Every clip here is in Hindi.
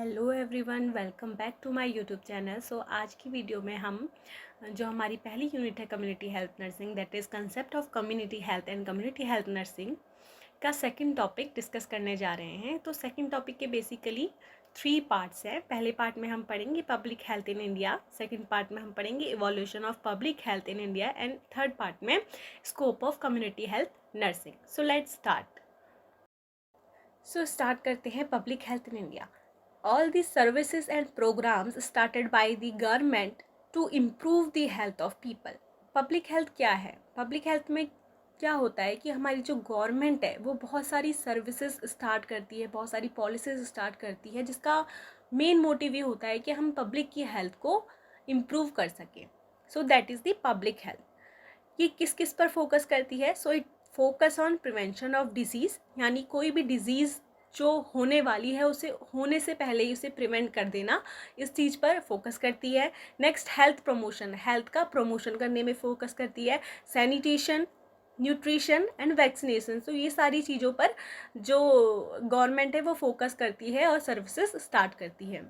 Hello everyone, welcome back to my YouTube channel. So आज की वीडियो में हम जो हमारी पहली यूनिट है community health nursing, that is concept of community health and community health nursing का सेकंड टॉपिक डिस्कस करने जा रहे हैं। तो सेकंड टॉपिक के बेसिकली 3 पार्ट्स हैं। पहले पार्ट में हम पढ़ेंगे public health in India, second part में हम पढ़ेंगे evolution of public health in India and third part में scope of community health nursing. So let's start. Start करते हैं public health in India. All the services and programs started by the government to improve the health of people. Public health क्या है? पब्लिक हेल्थ में क्या होता है कि हमारी जो गवर्नमेंट है वो बहुत सारी सर्विसेज स्टार्ट करती है, बहुत सारी पॉलिसीज स्टार्ट करती है, जिसका मेन मोटिव ये होता है कि हम पब्लिक की हेल्थ को इम्प्रूव कर सकें। सो that is the public health. ये किस किस पर फोकस करती है? So it focus on prevention of disease, यानी कोई भी डिजीज़ जो होने वाली है उसे होने से पहले ही उसे प्रिवेंट कर देना, इस चीज़ पर फोकस करती है। नेक्स्ट हेल्थ प्रमोशन, हेल्थ का प्रमोशन करने में फोकस करती है। सैनिटेशन, न्यूट्रिशन एंड वैक्सीनेशन, तो ये सारी चीज़ों पर जो गवर्नमेंट है वो फोकस करती है और सर्विसेज स्टार्ट करती है।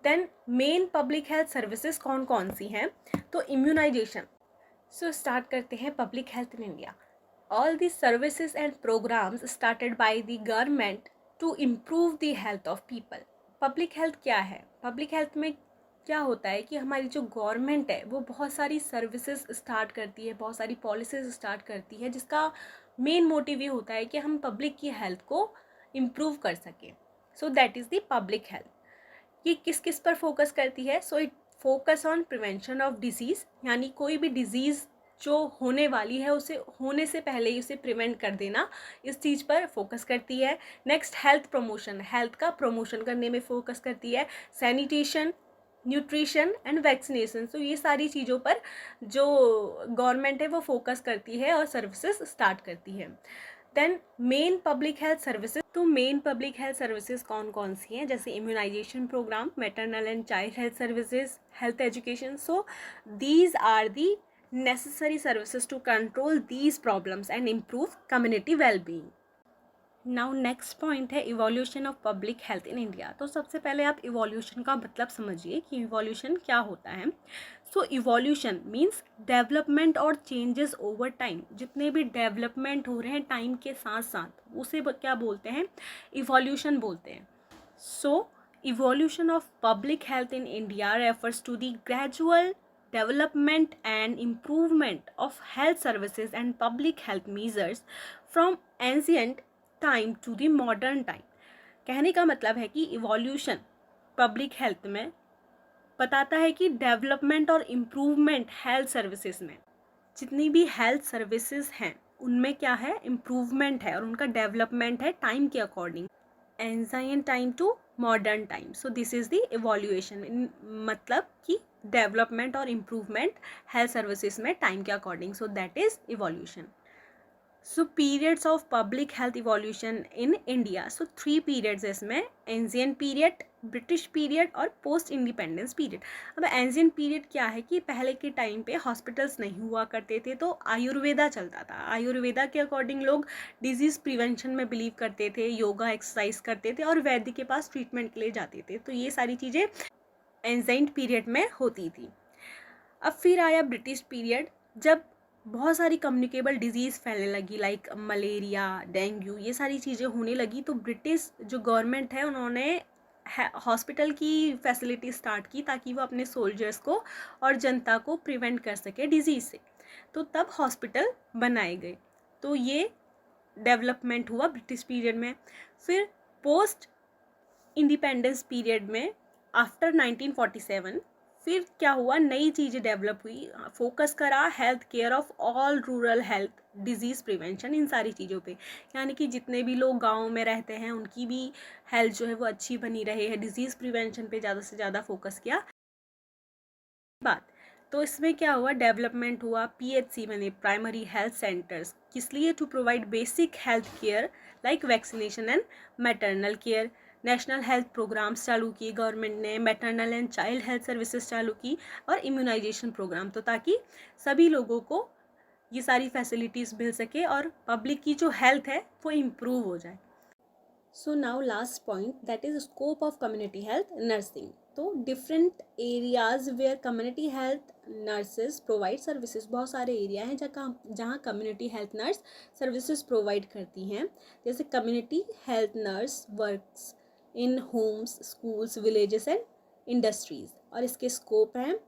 Then main public health services कौन कौन सी हैं? तो इम्यूनाइजेशन। स्टार्ट करते हैं public health in India. All the services and programs started by the government to improve the health of people. Public health क्या है? पब्लिक हेल्थ में क्या होता है कि हमारी जो गवर्नमेंट है वो बहुत सारी सर्विसेज स्टार्ट करती है, बहुत सारी पॉलिसीज स्टार्ट करती है, जिसका मेन मोटिव ये होता है कि हम पब्लिक की हेल्थ को इम्प्रूव कर सकें। सो that is the public health. ये किस किस पर फोकस करती है? So it focus on prevention of disease, यानी कोई भी डिजीज़ जो होने वाली है उसे होने से पहले ही उसे प्रिवेंट कर देना, इस चीज़ पर फोकस करती है। नेक्स्ट हेल्थ प्रमोशन, हेल्थ का प्रमोशन करने में फोकस करती है। सैनिटेशन, न्यूट्रिशन एंड वैक्सीनेशन, तो ये सारी चीज़ों पर जो गवर्नमेंट है वो फोकस करती है और सर्विसेज स्टार्ट करती है। Then main public health services, तो मेन पब्लिक हेल्थ सर्विसेज कौन कौन सी हैं? जैसे immunisation programme, maternal and child health services, health education. So these are the necessary services to control these problems and improve community well-being. Now next point है evolution of public health in India. तो सबसे पहले आप इवोल्यूशन का मतलब समझिए कि इवोल्यूशन क्या होता है। सो इवोल्यूशन मीन्स डेवलपमेंट और चेंजेस ओवर टाइम। जितने भी डेवलपमेंट हो रहे हैं टाइम के साथ साथ उसे क्या बोलते हैं? इवोल्यूशन बोलते हैं। So evolution of public health in India refers to the gradual development and improvement of health services and public health measures from ancient time to the modern time. कहने का मतलब है कि इवोल्यूशन पब्लिक हेल्थ में बताता है कि डेवलपमेंट और इम्प्रूवमेंट हेल्थ सर्विसेज में, जितनी भी हेल्थ सर्विसेज हैं उनमें क्या है? इम्प्रूवमेंट है और उनका डेवलपमेंट है टाइम के according, ancient time to modern time. So this is the evolution, मतलब कि डेवलपमेंट और इम्प्रूवमेंट हेल्थ सर्विसेज में टाइम के according. So that is evolution. So periods of public health evolution in India. So 3 periods है इसमें, एंशिएंट पीरियड, ब्रिटिश पीरियड और पोस्ट इंडिपेंडेंस पीरियड। अब एंशिएंट पीरियड क्या है कि पहले के टाइम पे हॉस्पिटल्स नहीं हुआ करते थे, तो आयुर्वेदा चलता था। आयुर्वेदा के अकॉर्डिंग लोग डिजीज़ प्रिवेंशन में बिलीव करते थे, योगा एक्सरसाइज करते थे और वैद्य के पास ट्रीटमेंट के लिए जाते थे। तो ये सारी चीज़ें एंशिएंट पीरियड में होती थी। अब फिर आया ब्रिटिश पीरियड, जब बहुत सारी कम्युनिकेबल डिजीज़ फैलने लगी, लाइक मलेरिया, डेंगू, ये सारी चीज़ें होने लगी। तो ब्रिटिश जो गवर्नमेंट है उन्होंने हॉस्पिटल की फैसिलिटी स्टार्ट की ताकि वो अपने सोल्जर्स को और जनता को प्रिवेंट कर सके डिजीज़ से। तो तब हॉस्पिटल बनाए गए। तो ये डेवलपमेंट हुआ ब्रिटिश पीरियड में। फिर पोस्ट इंडिपेंडेंस पीरियड में आफ्टर 1947 फिर क्या हुआ? नई चीज़ें डेवलप हुई, फोकस करा health care of all rural health, disease prevention, इन सारी चीज़ों पे, यानी कि जितने भी लोग गाँव में रहते हैं उनकी भी हेल्थ जो है वो अच्छी बनी रहे है। डिजीज़ प्रिवेंशन पे ज़्यादा से ज़्यादा फोकस किया। बात तो इसमें क्या हुआ? डेवलपमेंट हुआ, पीएचसी बने, प्राइमरी हेल्थ सेंटर्स, किस लिए? To provide basic health care like vaccination and maternal care. National health programmes चालू किए गवर्नमेंट ने, maternal and child health services चालू की और इम्यूनाइजेशन प्रोग्राम, तो ताकि सभी लोगों को ये सारी फैसिलिटीज़ मिल सके और पब्लिक की जो हेल्थ है वो इम्प्रूव हो जाए। So now last point, that is scope of community health nursing. तो different areas where community health nurses provide services. बहुत सारे एरिया हैं जहाँ community health nurse services provide करती हैं. जैसे community health nurse works in homes, schools, villages and industries. और इसके स्कोप हैं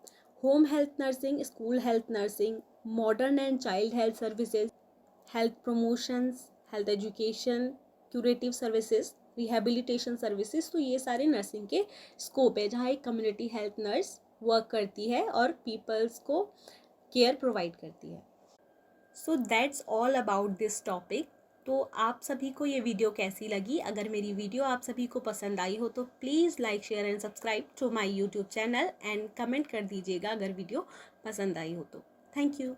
home health nursing, school health nursing, modern and child health services, health promotions, health education, curative services, rehabilitation services. तो ये सारे नर्सिंग के स्कोप है जहाँ एक कम्युनिटी हेल्थ नर्स वर्क करती है और पीपल्स को केयर प्रोवाइड करती है. So that's all about this topic. तो आप सभी को ये वीडियो कैसी लगी? अगर मेरी वीडियो आप सभी को पसंद आई हो तो please like, share and subscribe to my YouTube channel and comment कर दीजिएगा अगर वीडियो पसंद आई हो तो. Thank you.